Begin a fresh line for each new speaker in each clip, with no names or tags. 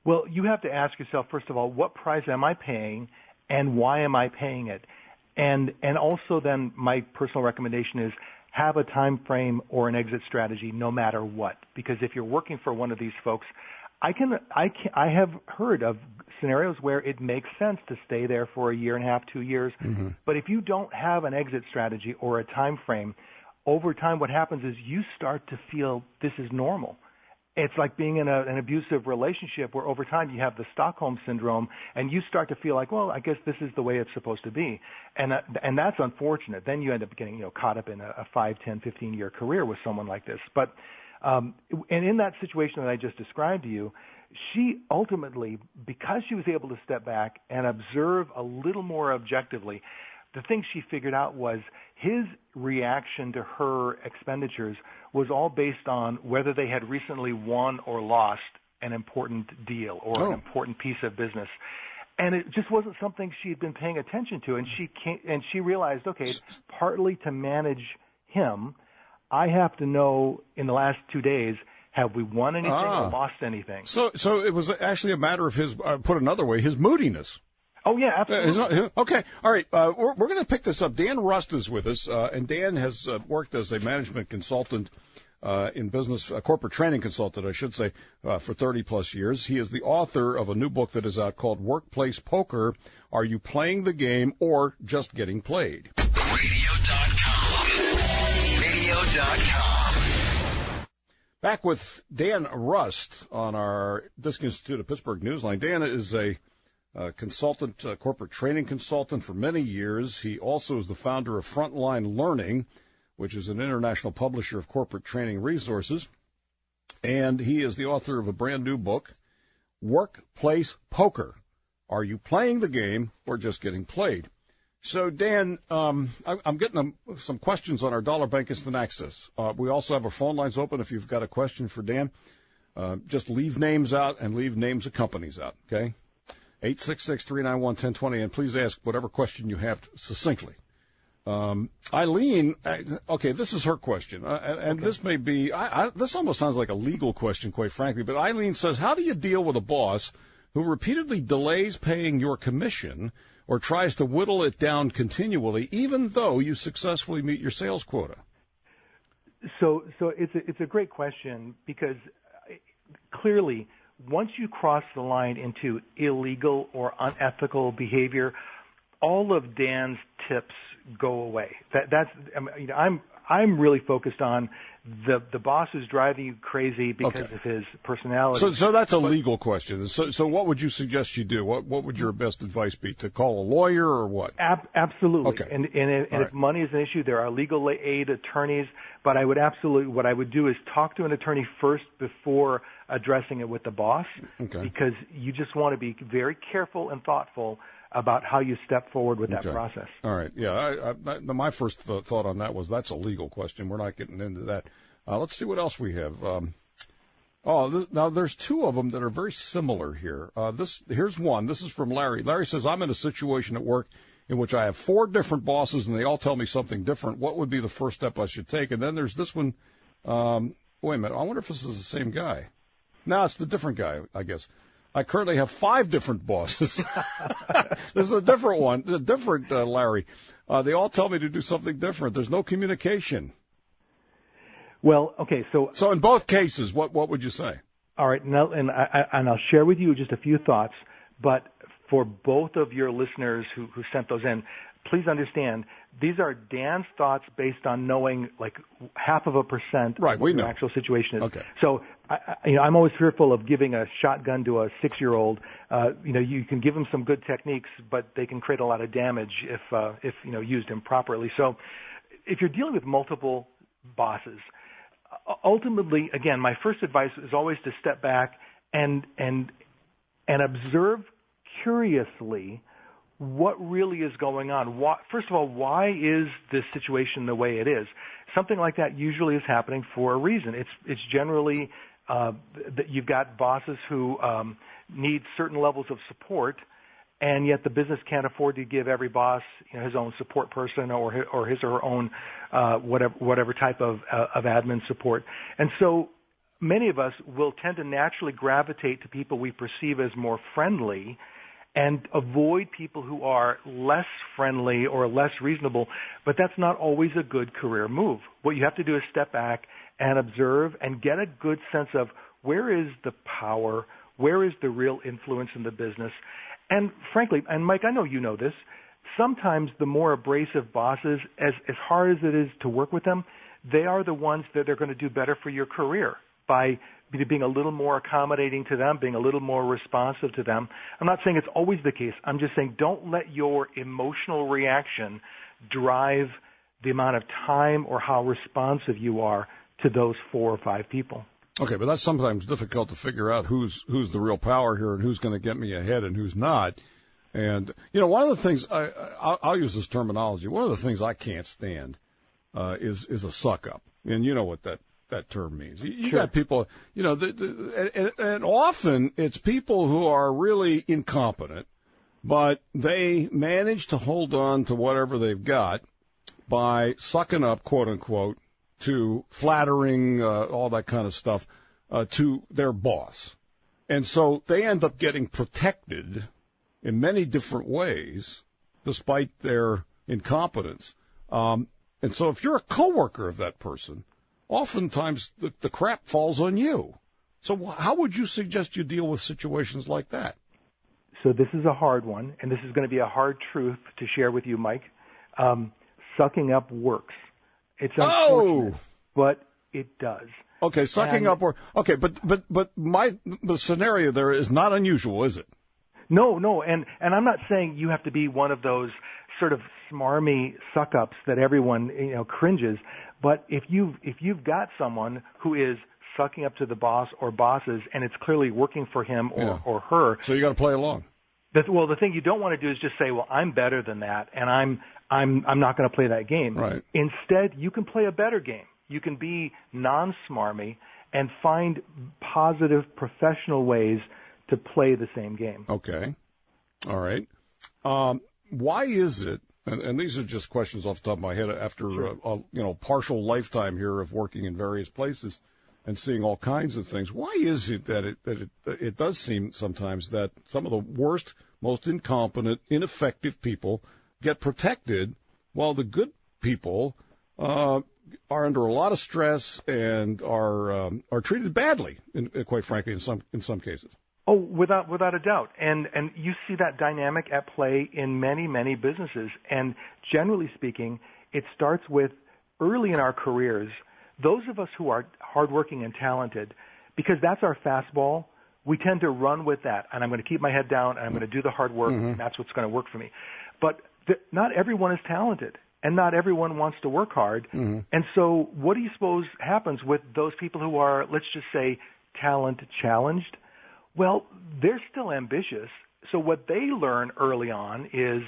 Well, you have to ask yourself, first of all, what price am I paying and why am I paying it? And also then my personal recommendation is have a time frame or an exit strategy no matter what. Because if you're working for one of these folks, I have heard of scenarios where it makes sense to stay there for a year and a half, 2 years. Mm-hmm. But if you don't have an exit strategy or a time frame, over time what happens is you start to feel this is normal. It's like being in an abusive relationship where over time you have the Stockholm syndrome and you start to feel like, well, I guess this is the way it's supposed to be. And that's unfortunate. Then you end up getting, caught up in a 5, 10, 15-year career with someone like this. But and in that situation that I just described to you, she ultimately, because she was able to step back and observe a little more objectively, the thing she figured out was his reaction to her expenditures was all based on whether they had recently won or lost an important deal or an important piece of business. And it just wasn't something she had been paying attention to. And she realized, okay, partly to manage him, I have to know in the last 2 days, have we won anything or lost anything? So
it was actually a matter of his, put another way, his moodiness.
Oh, yeah, absolutely.
Okay. All right. We're going to pick this up. Dan Rust is with us, and Dan has worked as a management consultant in business, a corporate training consultant, I should say, for 30-plus years. He is the author of a new book that is out called Workplace Poker, Are You Playing the Game or Just Getting Played? Radio.com. Back with Dan Rust on our Disc Institute of Pittsburgh Newsline. Dan is a consultant, corporate training consultant for many years. He also is the founder of Frontline Learning, which is an international publisher of corporate training resources. And he is the author of a brand new book, Workplace Poker. Are you playing the game or just getting played? So, Dan, I'm getting some questions on our Dollar Bank Instant Access. We also have our phone lines open if you've got a question for Dan. Just leave names out and leave names of companies out, okay? 866-391-1020, and please ask whatever question you have succinctly. Eileen, okay, this is her question, and okay. This may be, this almost sounds like a legal question, quite frankly, but Eileen says, how do you deal with a boss who repeatedly delays paying your commission or tries to whittle it down continually, even though you successfully meet your sales quota?
So it's a great question because clearly, once you cross the line into illegal or unethical behavior, all of Dan's tips go away. I'm really focused on the boss who's driving you crazy because of his personality.
So that's a legal question. So what would you suggest you do? What would your best advice be? To call a lawyer or what?
Absolutely.
Okay.
And if money is an issue, there are legal aid attorneys. But what I would do is talk to an attorney first before addressing it with the boss. Okay. Because you just want to be very careful and thoughtful about how you step forward with that process.
All right. Yeah. My first thought on that was that's a legal question. We're not getting into that. Let's see what else we have. Now there's two of them that are very similar here. Here's one. This is from Larry. Larry says, I'm in a situation at work in which I have 4 different bosses and they all tell me something different. What would be the first step I should take? And then there's this one. Wait a minute. I wonder if this is the same guy. No, it's the different guy, I guess. I currently have 5 different bosses. This is a different one, a different Larry. They all tell me to do something different. There's no communication.
Well, okay, so
in both cases, what would you say?
All right, now, and I'll share with you just a few thoughts. But for both of your listeners who sent those in, please understand these are Dan's thoughts based on knowing like 0.5%
right,
of what the actual situation is. Okay. So I'm always fearful of giving a shotgun to a 6-year-old. You can give them some good techniques, but they can create a lot of damage if used improperly. So if you're dealing with multiple bosses, ultimately, again, my first advice is always to step back and observe curiously what really is going on. First of all, why is this situation the way it is? Something like that usually is happening for a reason. It's generally that you've got bosses who need certain levels of support, and yet the business can't afford to give every boss his own support person or his or her own whatever type of admin support. And so many of us will tend to naturally gravitate to people we perceive as more friendly and avoid people who are less friendly or less reasonable, but that's not always a good career move. What you have to do is step back and observe and get a good sense of where is the power, where is the real influence in the business. And frankly, and Mike, I know you know this, sometimes the more abrasive bosses, as hard as it is to work with them, they are the ones that are going to do better for your career by being a little more accommodating to them, being a little more responsive to them. I'm not saying it's always the case. I'm just saying don't let your emotional reaction drive the amount of time or how responsive you are to those 4 or 5 people.
Okay, but that's sometimes difficult to figure out who's the real power here and who's going to get me ahead and who's not. And, one of the things, I'll use this terminology, one of the things I can't stand is a suck-up. And you know what that term means. You
Sure.
got people, and often it's people who are really incompetent, but they manage to hold on to whatever they've got by sucking up, quote unquote, to flattering, all that kind of stuff, to their boss. And so they end up getting protected in many different ways, despite their incompetence. And so if you're a coworker of that person, oftentimes the crap falls on you. So how would you suggest you deal with situations like that?
So this is a hard one, and this is going to be a hard truth to share with you, Mike. Sucking up works. It's unfortunate, but it does.
Okay, sucking up works. Okay, but the scenario there is not unusual, is it?
No, and I'm not saying you have to be one of those sort of smarmy suck-ups that everyone cringes. But if you've got someone who is sucking up to the boss or bosses, and it's clearly working for him or her,
so you got to play along.
The thing you don't want to do is just say, "Well, I'm better than that, and I'm not going to play that game."
Right.
Instead, you can play a better game. You can be non-smarmy and find positive professional ways to play the same game.
Okay. All right. Why is it, and these are just questions off the top of my head after partial lifetime here of working in various places and seeing all kinds of things. Why is it that it does seem sometimes that some of the worst, most incompetent, ineffective people get protected while the good people are under a lot of stress and are treated badly, quite frankly, in some cases?
Oh, without a doubt. And you see that dynamic at play in many, many businesses. And generally speaking, it starts with early in our careers, those of us who are hardworking and talented, because that's our fastball, we tend to run with that. And I'm going to keep my head down and I'm going to do the hard work, and that's what's going to work for me. But not everyone is talented. And not everyone wants to work hard. And so what do you suppose happens with those people who are, let's just say, talent challenged? Well, they're still ambitious. So what they learn early on is,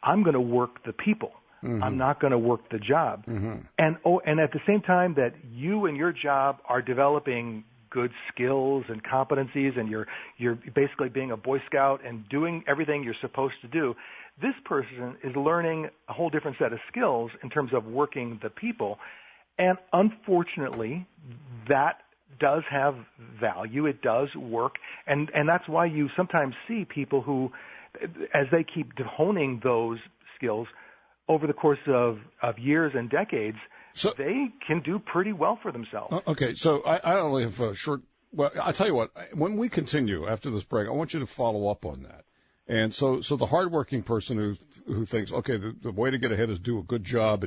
I'm going to work the people. I'm not going to work the job. And at the same time that you and your job are developing good skills and competencies, and you're basically being a Boy Scout and doing everything you're supposed to do, this person is learning a whole different set of skills in terms of working the people. And unfortunately, that does have value. It does work. And that's why you sometimes see people who, as they keep honing those skills over the course of years and decades, so they can do pretty well for themselves.
Okay, so I only have a short. Well, I'll tell you what. When we continue after this break, I want you to follow up on that. And so the hardworking person who thinks, okay, the way to get ahead is do a good job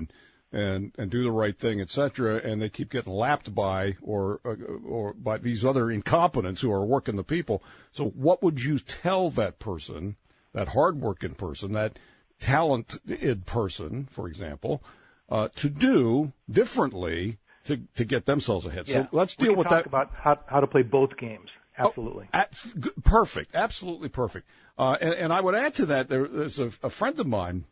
and do the right thing, etc., and they keep getting lapped by or by these other incompetents who are working the people. So what would you tell that person, that hardworking person, that talented person, for example, to do differently to get themselves ahead?
Yeah.
So let's deal with that.
About how to play both games. Absolutely.
Perfect. Absolutely perfect. And I would add to that, there's a friend of mine,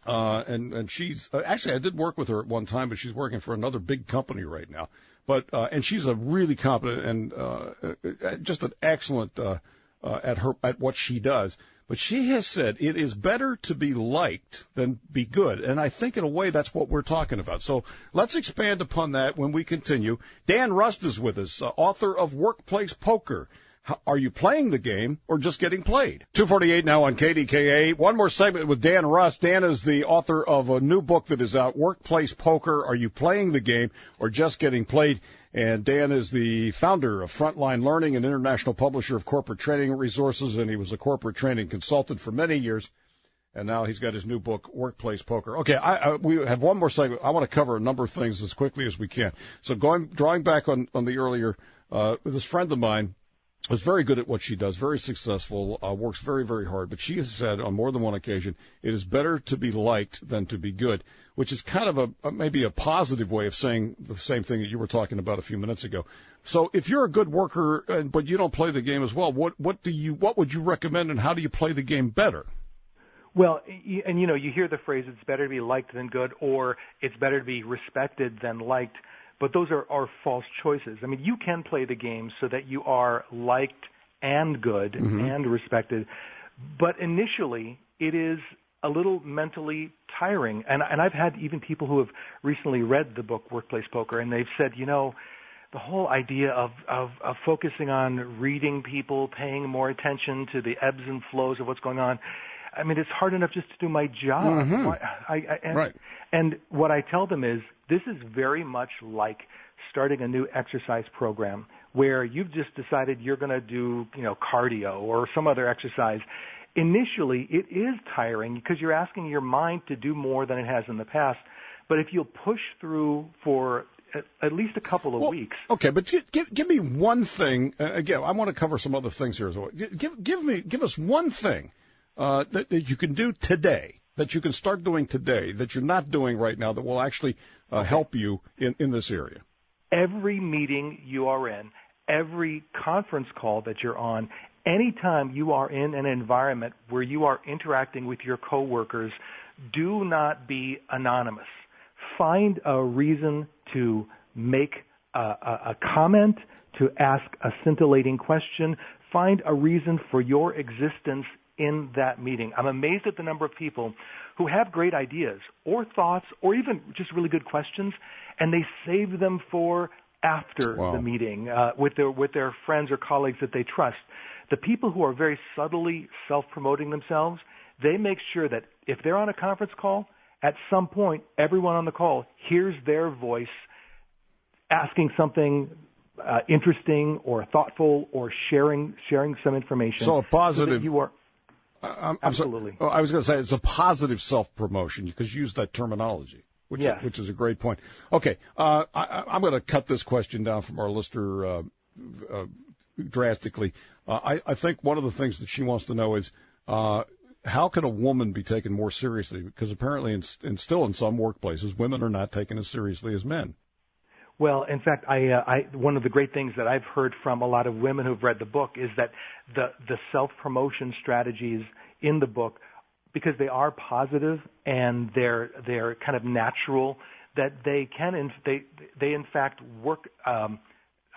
and she's actually, I did work with her at one time, but she's working for another big company right now. But and she's a really competent and just an excellent at what she does. But she has said it is better to be liked than be good. And I think in a way that's what we're talking about. So let's expand upon that when we continue. Dan Rust is with us, author of Workplace Poker. Are you playing the game or just getting played? 2:48 now on KDKA. One more segment with Dan Rust. Dan is the author of a new book that is out, Workplace Poker. Are you playing the game or just getting played? And Dan is the founder of Frontline Learning, an international publisher of corporate training resources, and he was a corporate training consultant for many years. And now he's got his new book, Workplace Poker. Okay, we have one more segment. I want to cover a number of things as quickly as we can. So drawing back on the earlier, this friend of mine was very good at what she does, very successful, works very, very hard. But she has said on more than one occasion, it is better to be liked than to be good, which is kind of maybe a positive way of saying the same thing that you were talking about a few minutes ago. So if you're a good worker, but you don't play the game as well, what would you recommend, and how do you play the game better?
Well, and you hear the phrase, it's better to be liked than good, or it's better to be respected than liked. But those are false choices. I mean, you can play the game so that you are liked and good and respected. But initially, it is a little mentally tiring. And I've had even people who have recently read the book Workplace Poker, and they've said, the whole idea of focusing on reading people, paying more attention to the ebbs and flows of what's going on, I mean, it's hard enough just to do my job.
Right.
And what I tell them is, this is very much like starting a new exercise program where you've just decided you're going to do, cardio or some other exercise. Initially, it is tiring because you're asking your mind to do more than it has in the past. But if you'll push through for at least a couple of weeks.
Okay, but give me one thing. Again, I want to cover some other things here as well. Give us one thing that you can do today, that you can start doing today, that you're not doing right now, that will actually help you in this area.
Every meeting you are in, every conference call that you're on, anytime you are in an environment where you are interacting with your coworkers, do not be anonymous. Find a reason to make a comment, to ask a scintillating question. Find a reason for your existence in that meeting. I'm amazed at the number of people who have great ideas or thoughts or even just really good questions, and they save them for after the meeting with their friends or colleagues that they trust. The people who are very subtly self-promoting themselves, they make sure that if they're on a conference call, at some point, everyone on the call hears their voice asking something interesting or thoughtful or sharing some information.
So a positive.
So that you are.
Absolutely. I was going to say it's a positive self-promotion because you use that terminology, which is a great point. Okay, I'm going to cut this question down from our listener drastically. I think one of the things that she wants to know is how can a woman be taken more seriously? Because apparently, and still in some workplaces, women are not taken as seriously as men.
Well, in fact, one of the great things that I've heard from a lot of women who've read the book is that the self-promotion strategies in the book, because they are positive and they're kind of natural, that they in fact work. I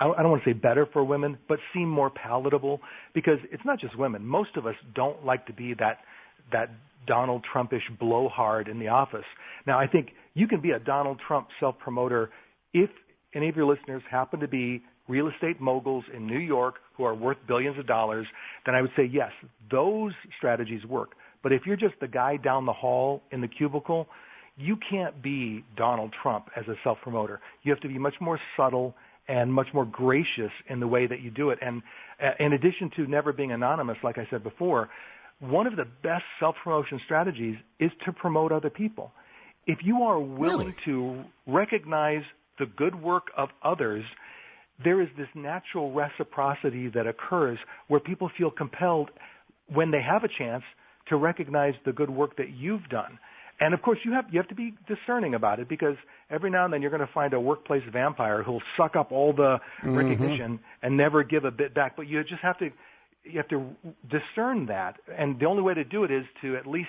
don't want to say better for women, but seem more palatable, because it's not just women. Most of us don't like to be that Donald Trumpish blowhard in the office. Now, I think you can be a Donald Trump self-promoter if any of your listeners happen to be real estate moguls in New York who are worth billions of dollars, then I would say, yes, those strategies work. But if you're just the guy down the hall in the cubicle, you can't be Donald Trump as a self-promoter. You have to be much more subtle and much more gracious in the way that you do it. And in addition to never being anonymous, like I said before, one of the best self-promotion strategies is to promote other people. If you are willing to recognize the good work of others, there is this natural reciprocity that occurs where people feel compelled when they have a chance to recognize the good work that you've done. And of course, you have to be discerning about it, because every now and then you're going to find a workplace vampire who'll suck up all the recognition and never give a bit back. But you have to discern that, and the only way to do it is to at least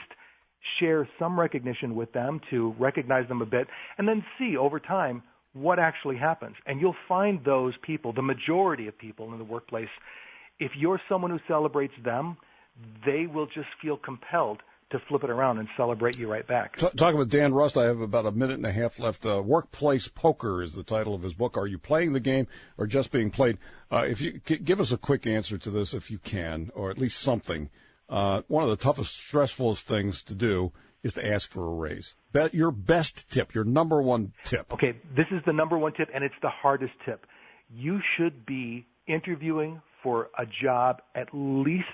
share some recognition with them, to recognize them a bit, and then see over time what actually happens. And you'll find those people, the majority of people in the workplace, if you're someone who celebrates them, they will just feel compelled to flip it around and celebrate you right back.
Talking with Dan Rust, I have about a minute and a half left. Workplace Poker is the title of his book. Are you playing the game or just being played? If you give us a quick answer to this, if you can, or at least something. One of the toughest, stressfulest things to do is to ask for a raise. Your best tip, your number one tip.
Okay, this is the number one tip, and it's the hardest tip. You should be interviewing for a job at least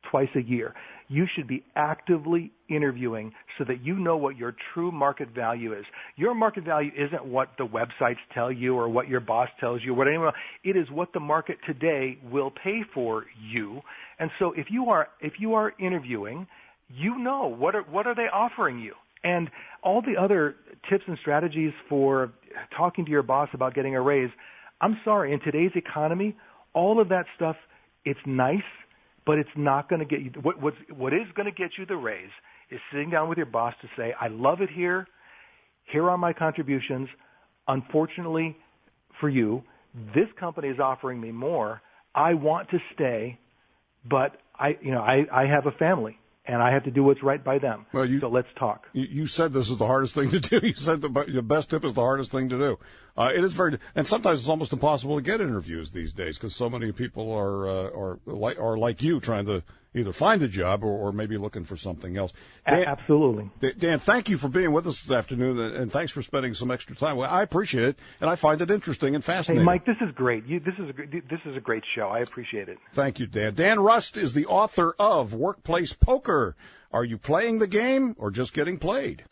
twice a year. You should be actively interviewing so that you know what your true market value is. Your market value isn't what the websites tell you or what your boss tells you or what anyone else. It is what the market today will pay for you. And so if you are interviewing, you know what are they offering you. And all the other tips and strategies for talking to your boss about getting a raise, I'm sorry, in today's economy, all of that stuff, it's nice, but it's not going to get you. What is going to get you the raise is sitting down with your boss to say, I love it here. Here are my contributions. Unfortunately for you, this company is offering me more. I want to stay, but I have a family. And I have to do what's right by them. Well, so let's talk.
You said this is the hardest thing to do. You said the best tip is the hardest thing to do. It is and sometimes it's almost impossible to get interviews these days because so many people are like you, trying to either find a job or maybe looking for something else. Dan,
absolutely.
Dan, thank you for being with us this afternoon, and thanks for spending some extra time. Well, I appreciate it, and I find it interesting and fascinating.
Hey, Mike, this is great. This is a great show. I appreciate it.
Thank you, Dan. Dan Rust is the author of Workplace Poker. Are you playing the game or just getting played?